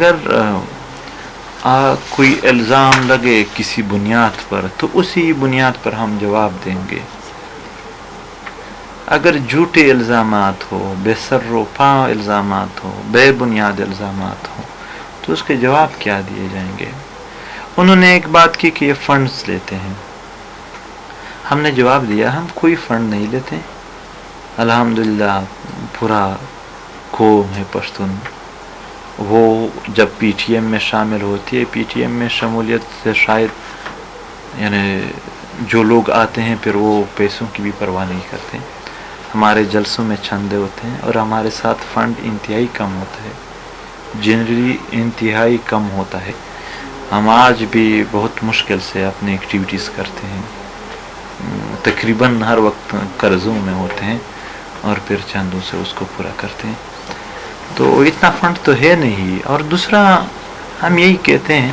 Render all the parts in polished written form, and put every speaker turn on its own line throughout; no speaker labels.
اگر کوئی الزام لگے کسی بنیاد پر تو اسی بنیاد پر ہم جواب دیں گے. اگر جھوٹے الزامات ہو، بے سر و پا الزامات ہو، بے بنیاد الزامات ہو تو اس کے جواب کیا دیے جائیں گے؟ انہوں نے ایک بات کی کہ یہ فنڈز لیتے ہیں. ہم نے جواب دیا ہم کوئی فنڈ نہیں لیتے. الحمدللہ پورا قوم ہے پشتون، وہ جب پی ٹی ایم میں شامل ہوتی ہے، پی ٹی ایم میں شمولیت سے شاید یعنی جو لوگ آتے ہیں پھر وہ پیسوں کی بھی پرواہ نہیں کرتے. ہمارے جلسوں میں چندے ہوتے ہیں اور ہمارے ساتھ فنڈ انتہائی کم ہوتا ہے، جنرلی انتہائی کم ہوتا ہے. ہم آج بھی بہت مشکل سے اپنی ایکٹیویٹیز کرتے ہیں، تقریباً ہر وقت قرضوں میں ہوتے ہیں اور پھر چندوں سے اس کو پورا کرتے ہیں. تو اتنا فنڈ تو ہے نہیں. اور دوسرا ہم یہی کہتے ہیں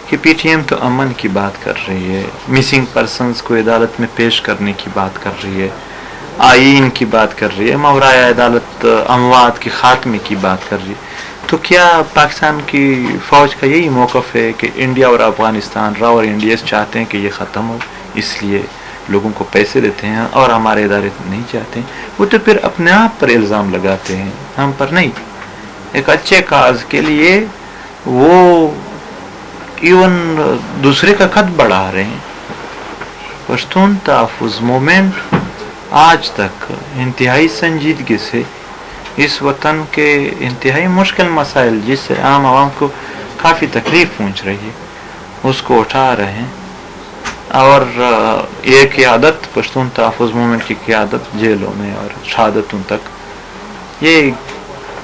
کہ پی ٹی ایم تو امن کی بات کر رہی ہے، مسنگ پرسنز کو عدالت میں پیش کرنے کی بات کر رہی ہے، آئین کی بات کر رہی ہے، ماورائے عدالت اموات کے خاتمے کی بات کر رہی ہے. تو کیا پاکستان کی فوج کا یہی موقف ہے کہ انڈیا اور افغانستان اور انڈیز چاہتے ہیں کہ یہ ختم ہو، اس لیے لوگوں کو پیسے دیتے ہیں اور ہمارے ادارے نہیں چاہتے ہیں؟ وہ تو پھر اپنے آپ پر الزام لگاتے ہیں، ہم پر نہیں. ایک اچھے کاز کے لیے وہ ایون دوسرے کا خط بڑھا رہے ہیں. پشتون تحفظ مومنٹ آج تک انتہائی سنجیدگی سے اس وطن کے انتہائی مشکل مسائل جس سے عام عوام کو کافی تکلیف پہنچ رہی ہے اس کو اٹھا رہے ہیں. اور یہ قیادت پشتون تحفظ مومنٹ کی قیادت جیلوں میں اور شہادتوں تک یہ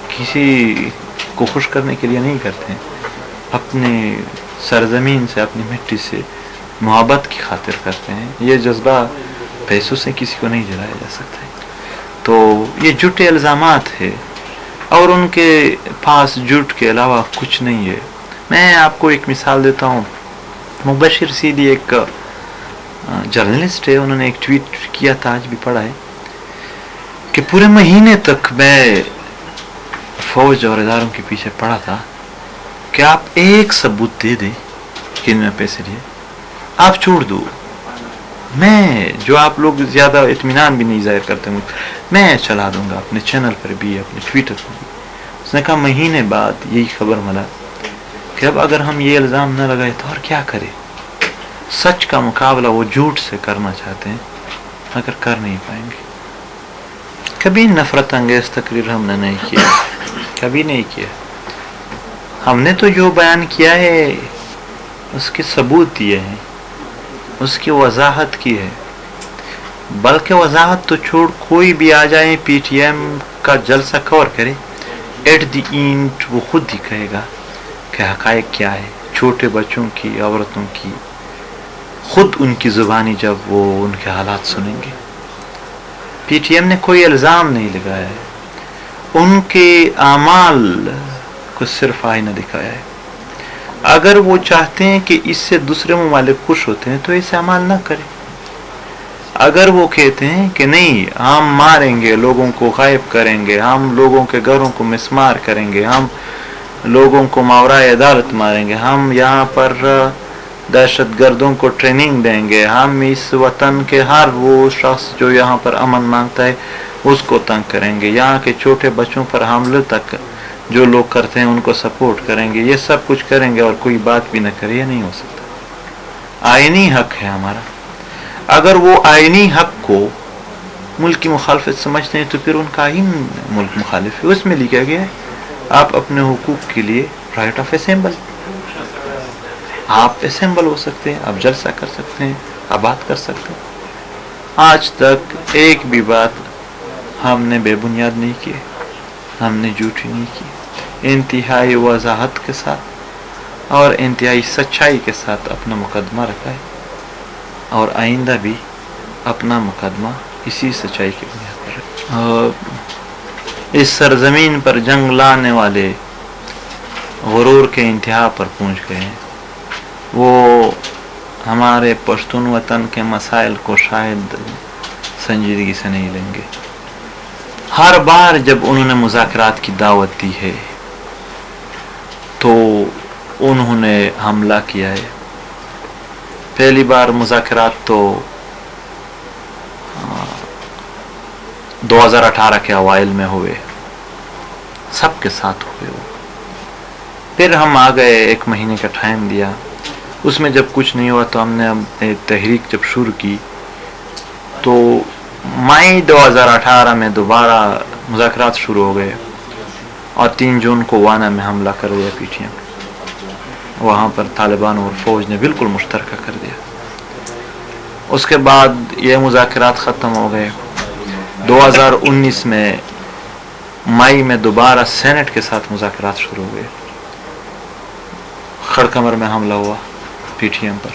کسی کو خوش کرنے کے لیے نہیں کرتے ہیں، اپنے سرزمین سے اپنی مٹی سے محبت کی خاطر کرتے ہیں. یہ جذبہ پیسوں سے کسی کو نہیں دلایا جا سکتا ہے. تو یہ جھوٹے الزامات ہے اور ان کے پاس جھوٹ کے علاوہ کچھ نہیں ہے. میں آپ کو ایک مثال دیتا ہوں. مبشر سیدھی ایک جرنلسٹ ہے، انہوں نے ایک ٹویٹ کیا تھا، آج بھی پڑھا ہے، کہ پورے مہینے تک میں فوج اور اداروں کے پیچھے پڑا تھا کہ آپ ایک ثبوت دے دیں کہ ان میں پیسے لیے، آپ چھوڑ دو، میں جو آپ لوگ زیادہ اطمینان بھی نہیں ظاہر کرتے میں چلا دوں گا اپنے چینل پر بھی، اپنے ٹویٹر پر بھی. اس نے کہا مہینے بعد یہی خبر ملا کہ اب اگر ہم یہ الزام نہ لگائے تو اور کیا کرے. سچ کا مقابلہ وہ جھوٹ سے کرنا چاہتے ہیں مگر کر نہیں پائیں گے. کبھی نفرت انگیز تقریر ہم نے نہیں کیا، کبھی نہیں کیا. ہم نے تو جو بیان کیا ہے اس کے ثبوت دیے ہیں، اس کی وضاحت کی ہے. بلکہ وضاحت تو چھوڑ، کوئی بھی آ جائے پی ٹی ایم کا جلسہ کور کرے، ایٹ دی اینڈ وہ خود ہی کہے گا کہ حقائق کیا ہے. چھوٹے بچوں کی، عورتوں کی، خود ان کی زبانی جب وہ ان کے حالات سنیں گے. پی ٹی ایم نے کوئی الزام نہیں لگایا ہے، ان کے اعمال کو صرف آئینہ دکھایا ہے. اگر وہ چاہتے ہیں کہ اس سے دوسرے ممالک خوش ہوتے ہیں تو ایسے عمل نہ کریں. اگر وہ کہتے ہیں کہ نہیں ہم ماریں گے، لوگوں کو غائب کریں گے، ہم لوگوں کے گھروں کو مسمار کریں گے، ہم لوگوں کو ماورائے عدالت ماریں گے، ہم یہاں پر دہشت گردوں کو ٹریننگ دیں گے، ہم اس وطن کے ہر وہ شخص جو یہاں پر امن مانگتا ہے اس کو تنگ کریں گے، یہاں کے چھوٹے بچوں پر حملے تک جو لوگ کرتے ہیں ان کو سپورٹ کریں گے، یہ سب کچھ کریں گے اور کوئی بات بھی نہ کرے، یہ نہیں ہو سکتا. آئینی حق ہے ہمارا. اگر وہ آئینی حق کو ملک کی مخالفت سمجھتے ہیں تو پھر ان کا آئین ملک مخالف ہے. اس میں لکھا گیا ہے آپ اپنے حقوق کے لیے رائٹ آف اسمبل، آپ اسمبل ہو سکتے ہیں، آپ جلسہ کر سکتے ہیں، آپ بات کر سکتے ہیں. آج تک ایک بھی بات ہم نے بے بنیاد نہیں کی، ہم نے جھوٹی نہیں کی. انتہائی وضاحت کے ساتھ اور انتہائی سچائی کے ساتھ اپنا مقدمہ رکھا ہے اور آئندہ بھی اپنا مقدمہ اسی سچائی کی بنیاد پر رکھا. اس سرزمین پر جنگ لانے والے غرور کے انتہا پر پہنچ گئے ہیں. وہ ہمارے پشتون وطن کے مسائل کو شاید سنجیدگی سے نہیں لیں گے. ہر بار جب انہوں نے مذاکرات کی دعوت دی ہے تو انہوں نے حملہ کیا ہے. پہلی بار مذاکرات تو 2018 کے اوائل میں ہوئے، سب کے ساتھ ہوئے وہ. پھر ہم آ گئے، 1 مہینے کا ٹائم دیا. اس میں جب کچھ نہیں ہوا تو ہم نے تحریک جب شروع کی تو مئی 2018 میں دوبارہ مذاکرات شروع ہو گئے اور 3 جون کو وانا میں حملہ کر دیا پی ٹی ایم. وہاں پر طالبان اور فوج نے بالکل مشترکہ کر دیا. اس کے بعد یہ مذاکرات ختم ہو گئے. 2019 میں مئی میں دوبارہ سینٹ کے ساتھ مذاکرات شروع ہوئے. خڑکمر میں حملہ ہوا پی ٹی ایم پر،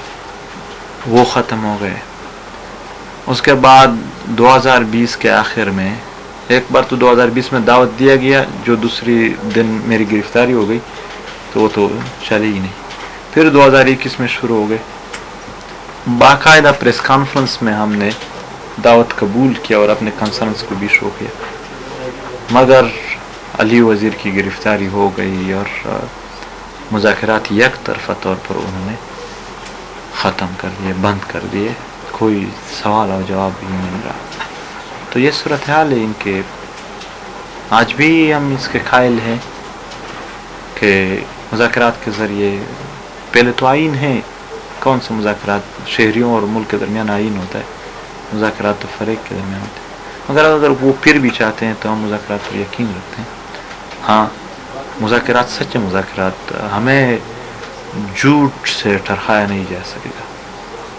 وہ ختم ہو گئے. اس کے بعد 2020 کے آخر میں ایک بار تو 2020 میں دعوت دیا گیا، جو دوسری دن میری گرفتاری ہو گئی تو وہ تو چلی ہی نہیں. پھر 2021 میں شروع ہو گئے. باقاعدہ پریس کانفرنس میں ہم نے دعوت قبول کیا اور اپنے کنسرنس کو بھی شو کیا، مگر علی وزیر کی گرفتاری ہو گئی اور مذاکرات یک طرفہ طور پر انہوں نے ختم کر دیے، بند کر دیے. کوئی سوال اور جواب بھی نہیں مل رہا. تو یہ صورتحال ہے ان کے. آج بھی ہم اس کے قائل ہیں کہ مذاکرات کے ذریعے پہلے تو آئین ہے. کون سے مذاکرات؟ شہریوں اور ملک کے درمیان آئین ہوتا ہے، مذاکرات تو فریق کے درمیان ہوتے ہیں. مگر اگر وہ پھر بھی چاہتے ہیں تو ہم مذاکرات پر یقین رکھتے ہیں. ہاں، مذاکرات سچے مذاکرات، ہمیں جھوٹ سے ٹرکایا نہیں جا سکے گا.